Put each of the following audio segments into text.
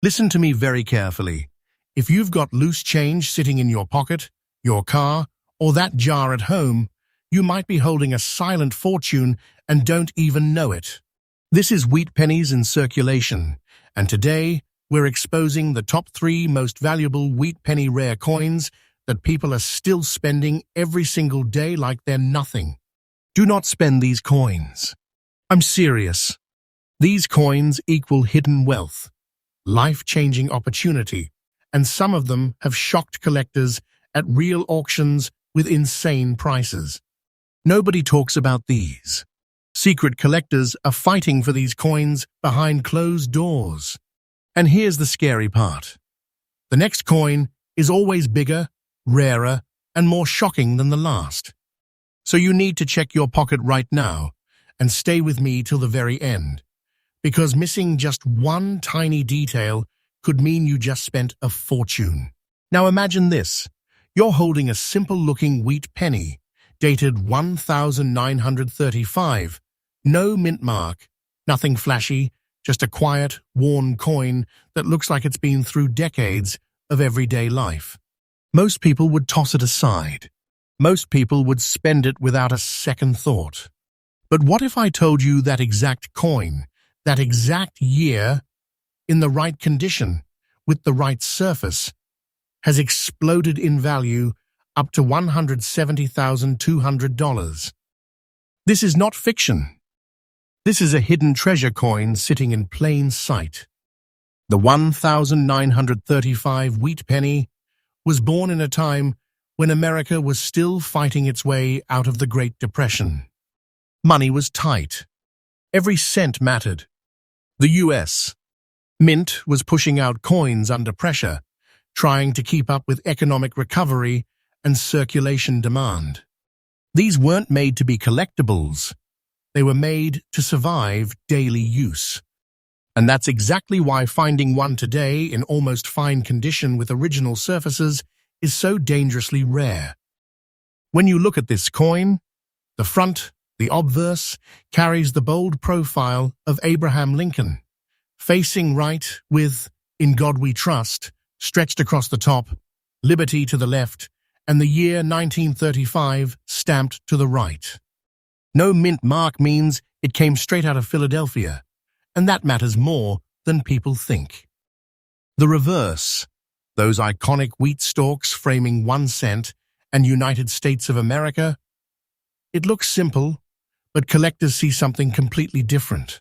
Listen to me very carefully. If you've got loose change sitting in your pocket, your car, or that jar at home, you might be holding a silent fortune and don't even know it. This is wheat pennies in circulation, and today we're exposing the top 3 most valuable wheat penny rare coins that people are still spending every single day like they're nothing. Do not spend these coins. I'm serious. These coins equal hidden wealth, life-changing opportunity, and some of them have shocked collectors at real auctions with insane prices. Nobody talks about these. Secret collectors are fighting for these coins behind closed doors. And here's the scary part. The next coin is always bigger, rarer, and more shocking than the last. So you need to check your pocket right now and stay with me till the very end, because missing just one tiny detail could mean you just spent a fortune. Now imagine this. You're holding a simple-looking wheat penny, dated 1935. No mint mark, nothing flashy, just a quiet, worn coin that looks like it's been through decades of everyday life. Most people would toss it aside. Most people would spend it without a second thought. But what if I told you that exact coin, that exact year, in the right condition, with the right surface, has exploded in value up to $170,200? This is not fiction. This is a hidden treasure coin sitting in plain sight. The 1935 wheat penny was born in a time when America was still fighting its way out of the Great Depression. Money was tight. Every cent mattered. The U.S. Mint was pushing out coins under pressure, trying to keep up with economic recovery and circulation demand. These weren't made to be collectibles. They were made to survive daily use. And that's exactly why finding one today in almost fine condition with original surfaces is so dangerously rare. When you look at this coin, the front, the obverse, carries the bold profile of Abraham Lincoln, facing right with "In God We Trust" stretched across the top, liberty to the left, and the year 1935 stamped to the right. No mint mark means it came straight out of Philadelphia, and that matters more than people think. The reverse, those iconic wheat stalks framing 1 cent and United States of America, it looks simple, but collectors see something completely different.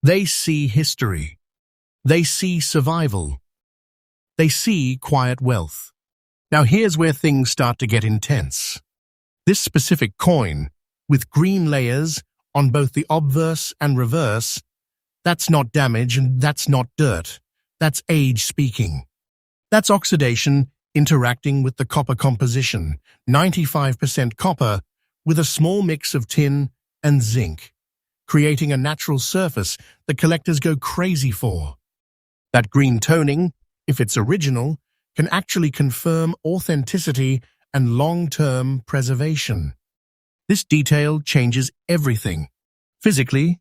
They see history. They see survival. They see quiet wealth. Now here's where things start to get intense. This specific coin, with green layers on both the obverse and reverse, that's not damage and that's not dirt. That's age speaking. That's oxidation interacting with the copper composition, 95% copper with a small mix of tin and zinc, creating a natural surface that collectors go crazy for. That green toning, if it's original, can actually confirm authenticity and long-term preservation. This detail changes everything. Physically,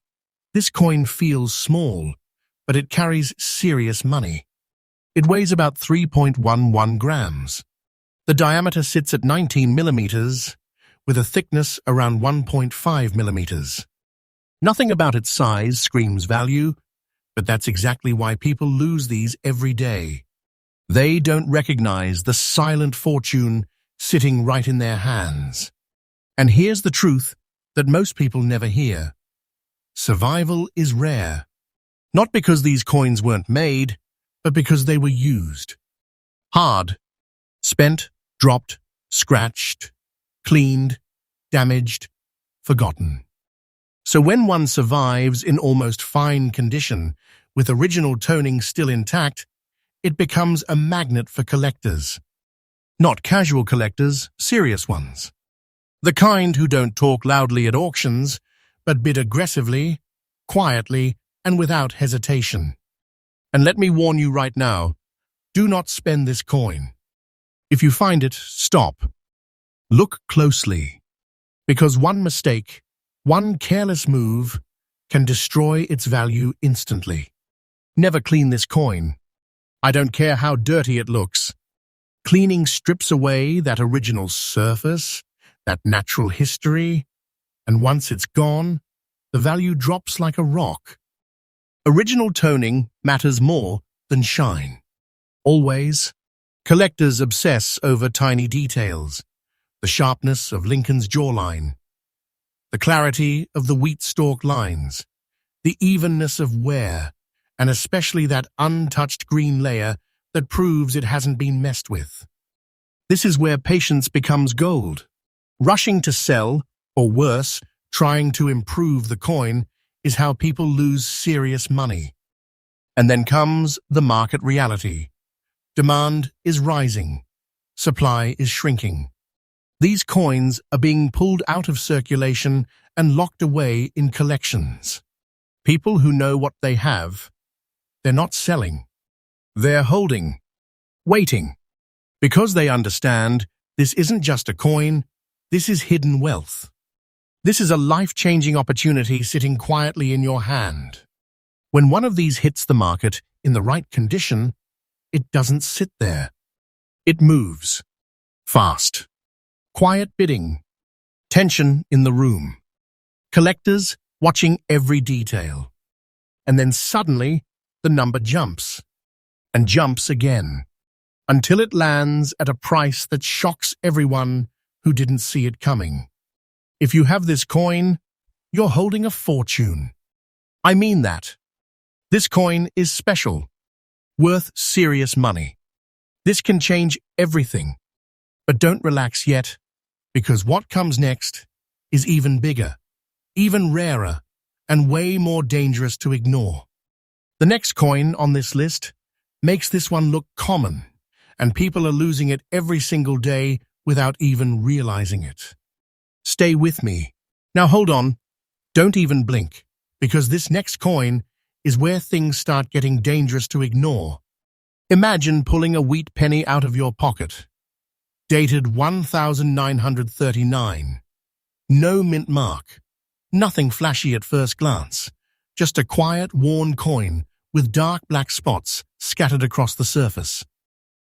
this coin feels small, but it carries serious money. It weighs about 3.11 grams. The diameter sits at 19 millimeters, with a thickness around 1.5 millimeters. Nothing about its size screams value, but that's exactly why people lose these every day. They don't recognize the silent fortune sitting right in their hands. And here's the truth that most people never hear. Survival is rare. Not because these coins weren't made, but because they were used. Hard. Spent, dropped, scratched, cleaned, damaged, forgotten. So when one survives in almost fine condition, with original toning still intact, it becomes a magnet for collectors. Not casual collectors, serious ones. The kind who don't talk loudly at auctions, but bid aggressively, quietly, and without hesitation. And let me warn you right now, do not spend this coin. If you find it, stop. Look closely. Because one mistake, one careless move, can destroy its value instantly. Never clean this coin. I don't care how dirty it looks. Cleaning strips away that original surface, that natural history, and once it's gone, the value drops like a rock. Original toning matters more than shine. Always, collectors obsess over tiny details, the sharpness of Lincoln's jawline, the clarity of the wheat stalk lines, the evenness of wear, and especially that untouched green layer that proves it hasn't been messed with. This is where patience becomes gold. Rushing to sell, or worse, trying to improve the coin, is how people lose serious money. And then comes the market reality. Demand is rising. Supply is shrinking. These coins are being pulled out of circulation and locked away in collections. People who know what they have, they're not selling. They're holding, waiting, because they understand this isn't just a coin, this is hidden wealth. This is a life-changing opportunity sitting quietly in your hand. When one of these hits the market in the right condition, it doesn't sit there. It moves. Fast. Quiet bidding. Tension in the room. Collectors watching every detail. And then suddenly, the number jumps. And jumps again. Until it lands at a price that shocks everyone who didn't see it coming. If you have this coin, you're holding a fortune. I mean that. This coin is special, worth serious money. This can change everything. But don't relax yet, because what comes next is even bigger, even rarer, and way more dangerous to ignore. The next coin on this list makes this one look common, and people are losing it every single day without even realizing it. Stay with me. Now hold on. Don't even blink, because this next coin is where things start getting dangerous to ignore. Imagine pulling a wheat penny out of your pocket. Dated 1939. No mint mark. Nothing flashy at first glance. Just a quiet, worn coin with dark black spots scattered across the surface.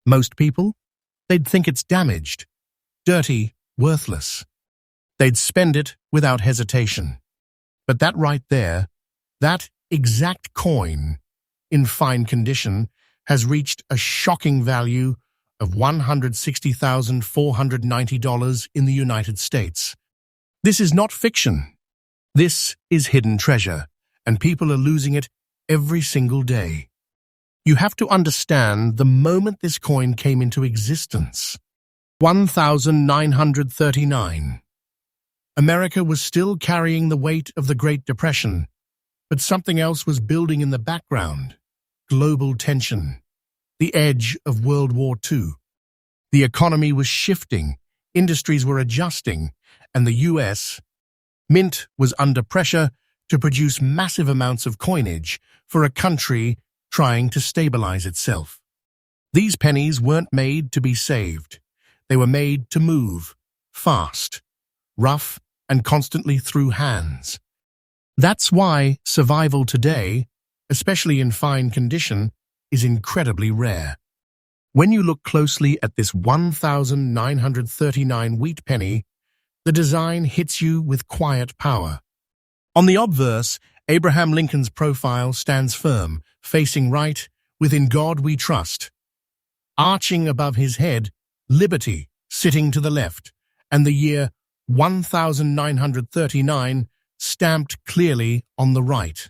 Most people, they'd think it's damaged, dirty, worthless. They'd spend it without hesitation. But that right there, that exact coin, in fine condition, has reached a shocking value of $160,490 in the United States. This is not fiction. This is hidden treasure, and people are losing it every single day. You have to understand the moment this coin came into existence. 1939. America was still carrying the weight of the Great Depression, but something else was building in the background. Global tension. The edge of World War II. The economy was shifting, industries were adjusting, and the U.S. Mint was under pressure to produce massive amounts of coinage for a country trying to stabilize itself. These pennies weren't made to be saved. They were made to move, fast, rough, and constantly through hands. That's why survival today, especially in fine condition, is incredibly rare. When you look closely at this 1939 wheat penny, the design hits you with quiet power. On the obverse, Abraham Lincoln's profile stands firm, facing right, with "In God We Trust." Arching above his head, liberty sitting to the left, and the year 1939 stamped clearly on the right.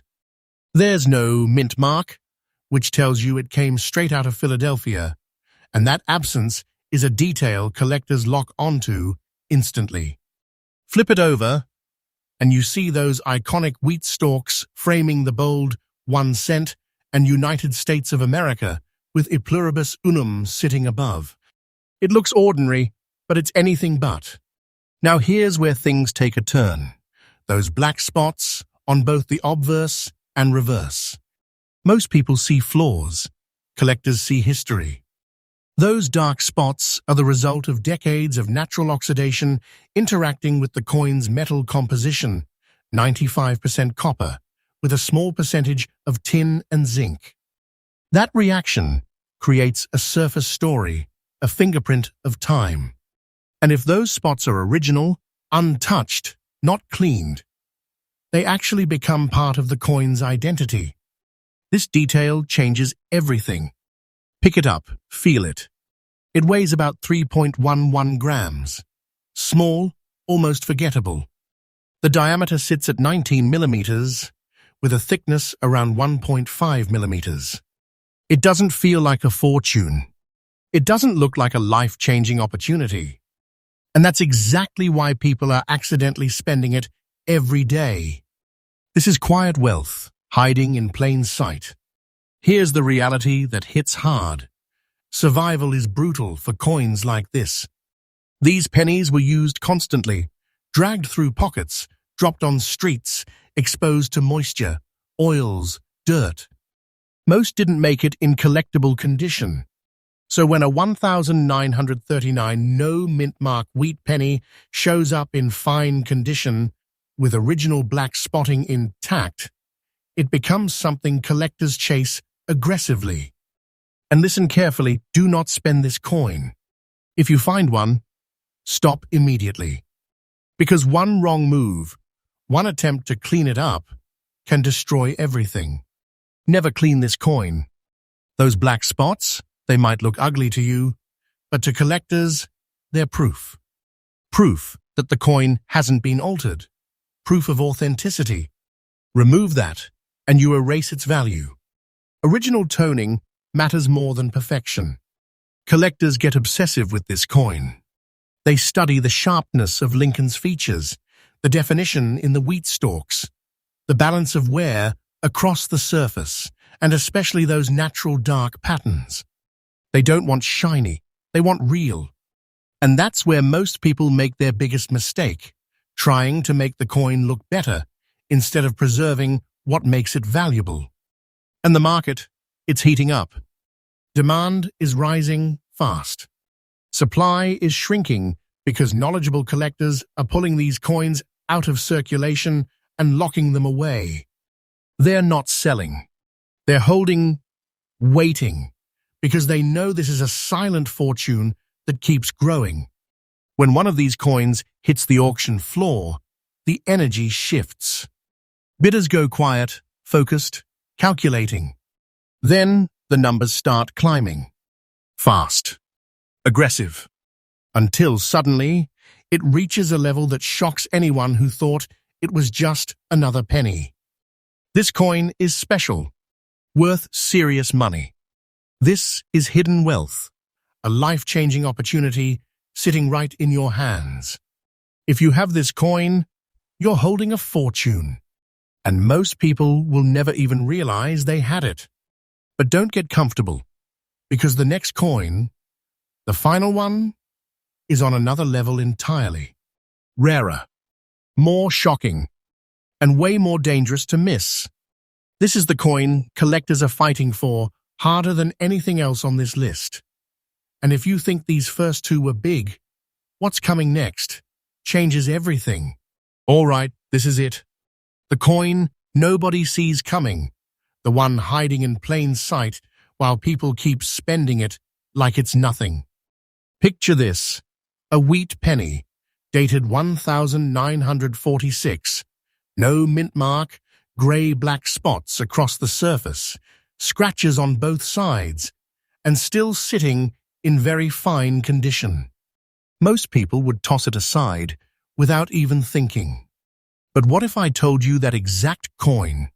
There's no mint mark, which tells you it came straight out of Philadelphia, and that absence is a detail collectors lock onto instantly. Flip it over, and you see those iconic wheat stalks framing the bold 1 cent and United States of America with E pluribus unum sitting above. It looks ordinary, but it's anything but. Now here's where things take a turn. Those black spots on both the obverse and reverse. Most people see flaws. Collectors see history. Those dark spots are the result of decades of natural oxidation interacting with the coin's metal composition, 95% copper, with a small percentage of tin and zinc. That reaction, creates a surface story, a fingerprint of time. And if those spots are original, untouched, not cleaned, they actually become part of the coin's identity. This detail changes everything. Pick it up, feel it. It weighs about 3.11 grams. Small, almost forgettable. The diameter sits at 19 millimeters, with a thickness around 1.5 millimeters. It doesn't feel like a fortune. It doesn't look like a life-changing opportunity. And that's exactly why people are accidentally spending it every day. This is quiet wealth, hiding in plain sight. Here's the reality that hits hard. Survival is brutal for coins like this. These pennies were used constantly, dragged through pockets, dropped on streets, exposed to moisture, oils, dirt. Most didn't make it in collectible condition. So when a 1939 no mint mark wheat penny shows up in fine condition with original black spotting intact, it becomes something collectors chase aggressively. And listen carefully, do not spend this coin. If you find one, stop immediately. Because one wrong move, one attempt to clean it up, can destroy everything. Never clean this coin. Those black spots, they might look ugly to you, but to collectors, they're proof. Proof that the coin hasn't been altered. Proof of authenticity. Remove that, and you erase its value. Original toning matters more than perfection. Collectors get obsessive with this coin. They study the sharpness of Lincoln's features, the definition in the wheat stalks, the balance of wear across the surface, and especially those natural dark patterns. They don't want shiny, they want real. And that's where most people make their biggest mistake, trying to make the coin look better instead of preserving what makes it valuable. And the market, it's heating up. Demand is rising fast. Supply is shrinking because knowledgeable collectors are pulling these coins out of circulation and locking them away. They're not selling. They're holding, waiting, because they know this is a silent fortune that keeps growing. When one of these coins hits the auction floor, the energy shifts. Bidders go quiet, focused, calculating. Then the numbers start climbing. Fast. Aggressive. Until suddenly, it reaches a level that shocks anyone who thought it was just another penny. This coin is special, worth serious money. This is hidden wealth, a life-changing opportunity sitting right in your hands. If you have this coin, you're holding a fortune. And most people will never even realize they had it. But don't get comfortable, because the next coin, the final one, is on another level entirely. Rarer, more shocking, and way more dangerous to miss. This is the coin collectors are fighting for harder than anything else on this list. And if you think these first two were big, what's coming next changes everything. All right, this is it. The coin nobody sees coming, the one hiding in plain sight while people keep spending it like it's nothing. Picture this, a wheat penny, dated 1946, no mint mark, grey-black spots across the surface, scratches on both sides, and still sitting in very fine condition. Most people would toss it aside without even thinking. But what if I told you that exact coin?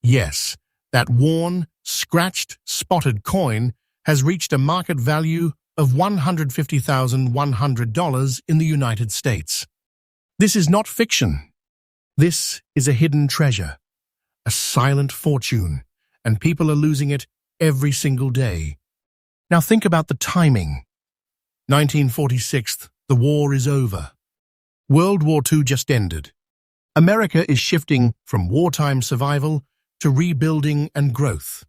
Yes, that worn, scratched, spotted coin has reached a market value of $150,100 in the United States. This is not fiction. This is a hidden treasure, a silent fortune, and people are losing it every single day. Now think about the timing. 1946, the war is over. World War II just ended. America is shifting from wartime survival to rebuilding and growth.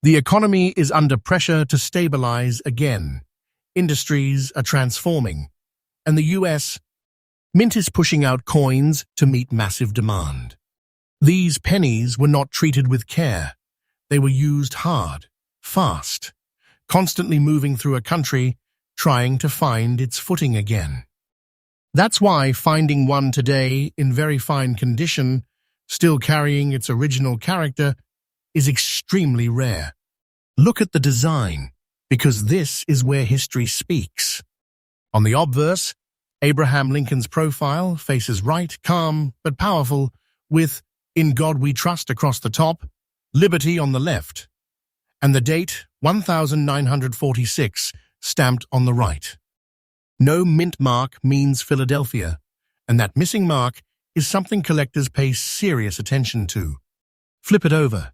The economy is under pressure to stabilize again. Industries are transforming. And the US Mint is pushing out coins to meet massive demand. These pennies were not treated with care. They were used hard, fast, constantly moving through a country, trying to find its footing again. That's why finding one today in very fine condition, still carrying its original character, is extremely rare. Look at the design, because this is where history speaks. On the obverse, Abraham Lincoln's profile faces right, calm but powerful, with "In God We Trust" across the top, liberty on the left, and the date 1946 stamped on the right. No mint mark means Philadelphia, and that missing mark is something collectors pay serious attention to. Flip it over,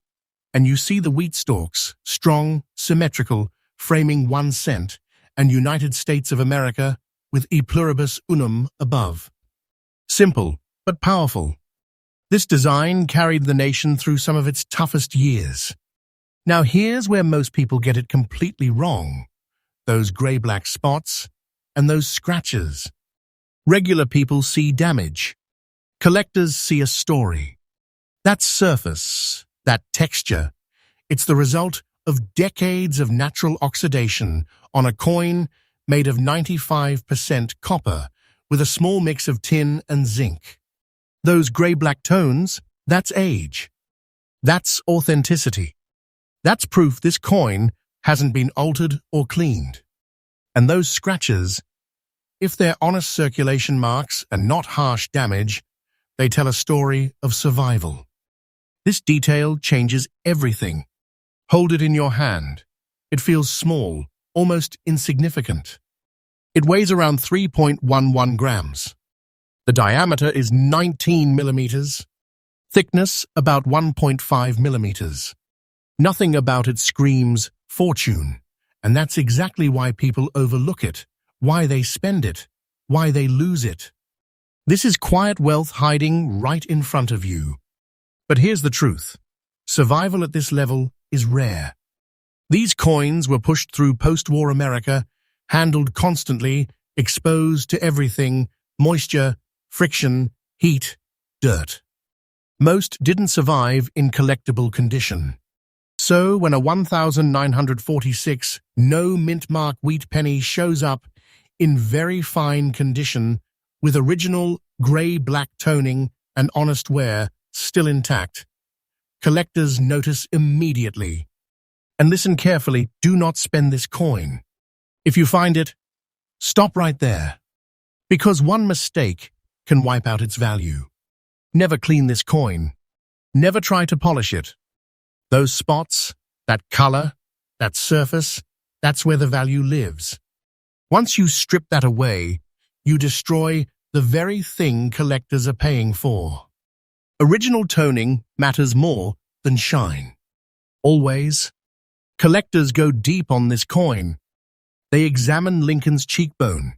and you see the wheat stalks, strong, symmetrical, framing 1 cent, and United States of America with E pluribus unum above. Simple, but powerful. This design carried the nation through some of its toughest years. Now here's where most people get it completely wrong. Those gray-black spots and those scratches. Regular people see damage. Collectors see a story. That surface, that texture, it's the result of decades of natural oxidation on a coin made of 95% copper with a small mix of tin and zinc. Those gray-black tones, that's age. That's authenticity. That's proof this coin hasn't been altered or cleaned. And those scratches, if they're honest circulation marks and not harsh damage, they tell a story of survival. This detail changes everything. Hold it in your hand. It feels small, almost insignificant. It weighs around 3.11 grams. The diameter is 19 millimeters. Thickness about 1.5 millimeters. Nothing about it screams fortune, and that's exactly why people overlook it, why they spend it, why they lose it. This is quiet wealth hiding right in front of you. But here's the truth. Survival at this level is rare. These coins were pushed through post-war America, handled constantly, exposed to everything: moisture, friction, heat, dirt. Most didn't survive in collectible condition. So when a 1946 no mint mark wheat penny shows up in very fine condition with original gray-black toning and honest wear still intact, collectors notice immediately. And listen carefully, do not spend this coin. If you find it, stop right there. Because one mistake can wipe out its value. Never clean this coin. Never try to polish it. Those spots, that color, that surface, that's where the value lives. Once you strip that away, you destroy the very thing collectors are paying for. Original toning matters more than shine. Always. Collectors go deep on this coin. They examine Lincoln's cheekbone,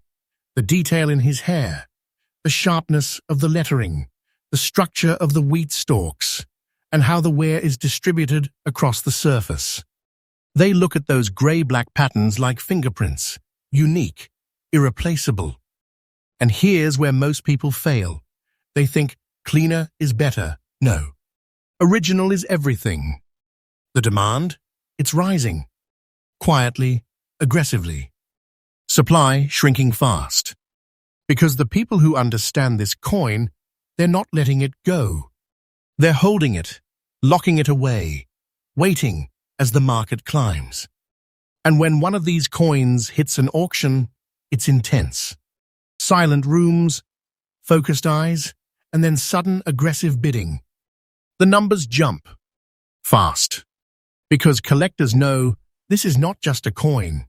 the detail in his hair, the sharpness of the lettering, the structure of the wheat stalks, and how the wear is distributed across the surface. They look at those gray-black patterns like fingerprints, unique, irreplaceable. And here's where most people fail. They think cleaner is better. No. Original is everything. The demand? It's rising. Quietly, aggressively. Supply shrinking fast. Because the people who understand this coin, they're not letting it go. They're holding it, locking it away, waiting as the market climbs. And when one of these coins hits an auction, it's intense. Silent rooms, focused eyes, and then sudden aggressive bidding. The numbers jump. Fast. Because collectors know this is not just a coin.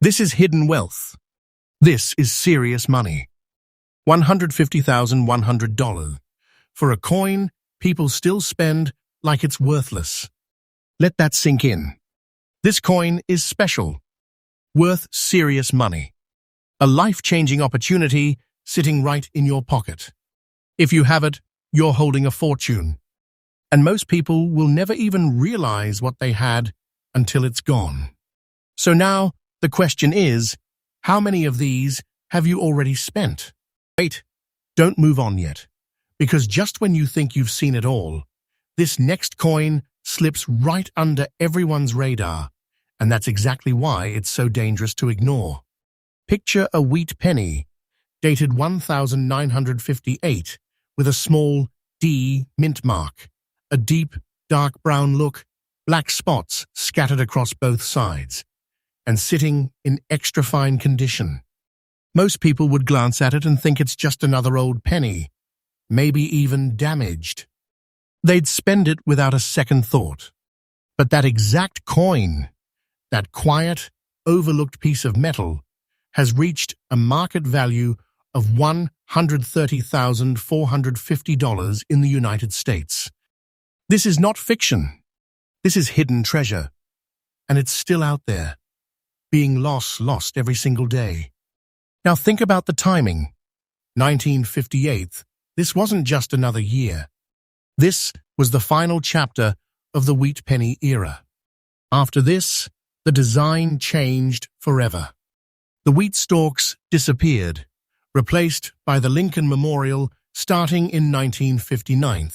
This is hidden wealth. This is serious money. $150,100. For a coin people still spend like it's worthless. Let that sink in. This coin is special. Worth serious money. A life-changing opportunity sitting right in your pocket. If you have it, you're holding a fortune. And most people will never even realize what they had until it's gone. So now, the question is, how many of these have you already spent? Wait, don't move on yet. Because just when you think you've seen it all, this next coin slips right under everyone's radar, And that's exactly why it's so dangerous to ignore. Picture a wheat penny, dated 1958, with a small D mint mark, a deep, dark brown look, black spots scattered across both sides, and sitting in extra fine condition. Most people would glance at it and think it's just another old penny, maybe even damaged. They'd spend it without a second thought. But that exact coin, that quiet, overlooked piece of metal, has reached a market value of $130,450 in the United States. This is not fiction. This is hidden treasure. And it's still out there, being lost every single day. Now think about the timing. 1958, this wasn't just another year. This was the final chapter of the wheat penny era. After this, the design changed forever. The wheat stalks disappeared, replaced by the Lincoln Memorial starting in 1959.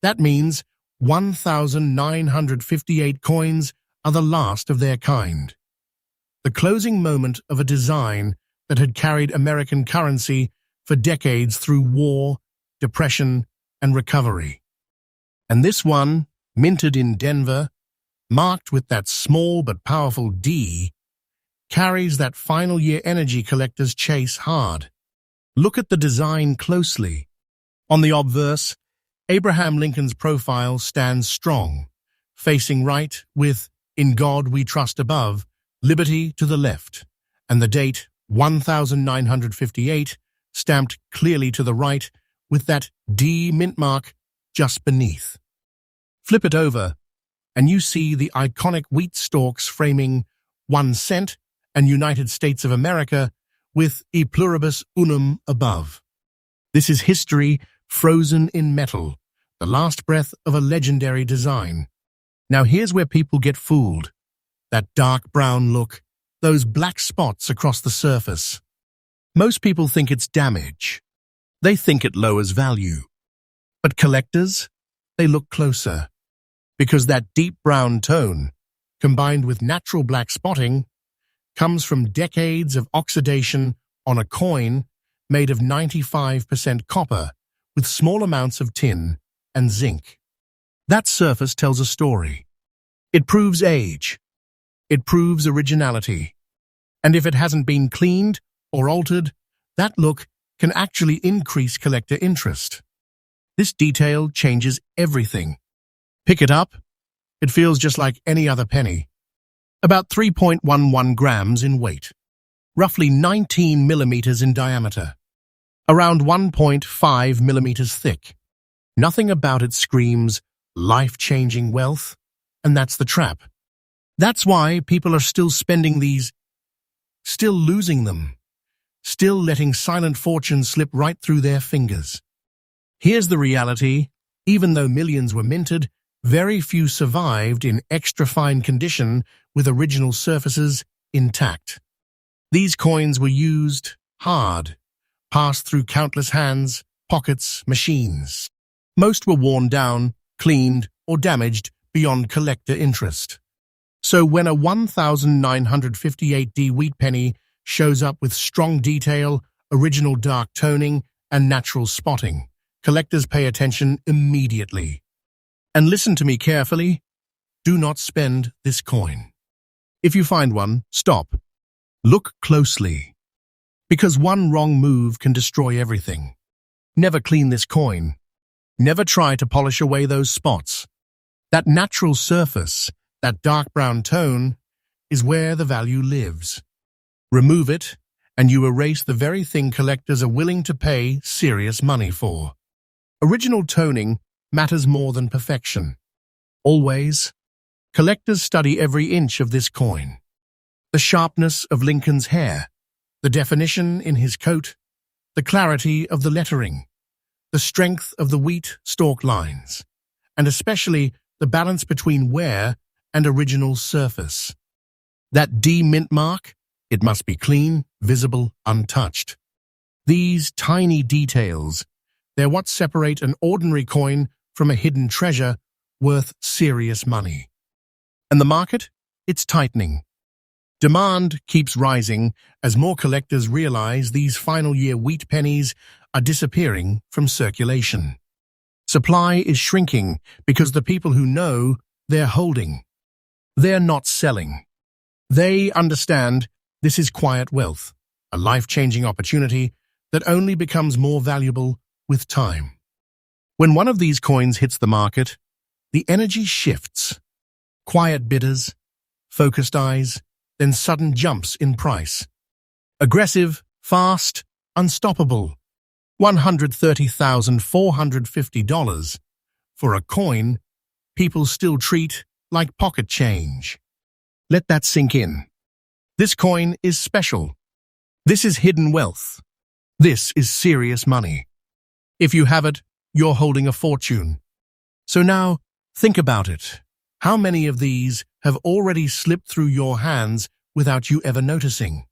That means 1,958 coins are the last of their kind. The closing moment of a design that had carried American currency for decades through war, depression, and recovery. And this one, minted in Denver, marked with that small but powerful D, carries that final year energy collectors chase hard. Look at the design closely. On the obverse, Abraham Lincoln's profile stands strong, facing right with "In God We Trust" above, "Liberty" to the left, and the date 1958 stamped clearly to the right with that D mint mark just beneath. Flip it over, and you see the iconic wheat stalks framing 1 cent and United States of America with "E pluribus unum" above. This is history frozen in metal, the last breath of a legendary design. Now here's where people get fooled. That dark brown look, those black spots across the surface. Most people think it's damage. They think it lowers value. But collectors, they look closer. Because that deep brown tone, combined with natural black spotting, comes from decades of oxidation on a coin made of 95% copper with small amounts of tin and zinc. That surface tells a story. It proves age. It proves originality. And if it hasn't been cleaned or altered, that look can actually increase collector interest. This detail changes everything. Pick it up. It feels just like any other penny. About 3.11 grams in weight. Roughly 19 millimeters in diameter. Around 1.5 millimeters thick. Nothing about it screams life-changing wealth, and that's the trap. That's why people are still spending these, still losing them, still letting silent fortunes slip right through their fingers. Here's the reality. Even though millions were minted, very few survived in extra fine condition with original surfaces intact. These coins were used hard, passed through countless hands, pockets, machines. Most were worn down, cleaned, or damaged beyond collector interest. So when a 1958D wheat penny shows up with strong detail, original dark toning, and natural spotting, collectors pay attention immediately. And listen to me carefully. Do not spend this coin. If you find one, stop. Look closely. Because one wrong move can destroy everything. Never clean this coin. Never try to polish away those spots. That natural surface, that dark brown tone, is where the value lives. Remove it, and you erase the very thing collectors are willing to pay serious money for. Original toning matters more than perfection. Always, collectors study every inch of this coin. The sharpness of Lincoln's hair, the definition in his coat, the clarity of the lettering, the strength of the wheat stalk lines, and especially the balance between wear and original surface. That D mint mark, it must be clean, visible, untouched. These tiny details, they're what separate an ordinary coin from a hidden treasure worth serious money. And the market? it's tightening. Demand keeps rising as more collectors realize these final-year wheat pennies are disappearing from circulation. Supply is shrinking because the people who know they're holding. They're not selling. They understand this is quiet wealth, a life-changing opportunity that only becomes more valuable with time. When one of these coins hits the market, the energy shifts. Quiet bidders, focused eyes, then sudden jumps in price. Aggressive, fast, unstoppable. $130,450 for a coin people still treat like pocket change. Let that sink in. This coin is special. This is hidden wealth. This is serious money. If you have it, you're holding a fortune. So now, think about it. How many of these have already slipped through your hands without you ever noticing?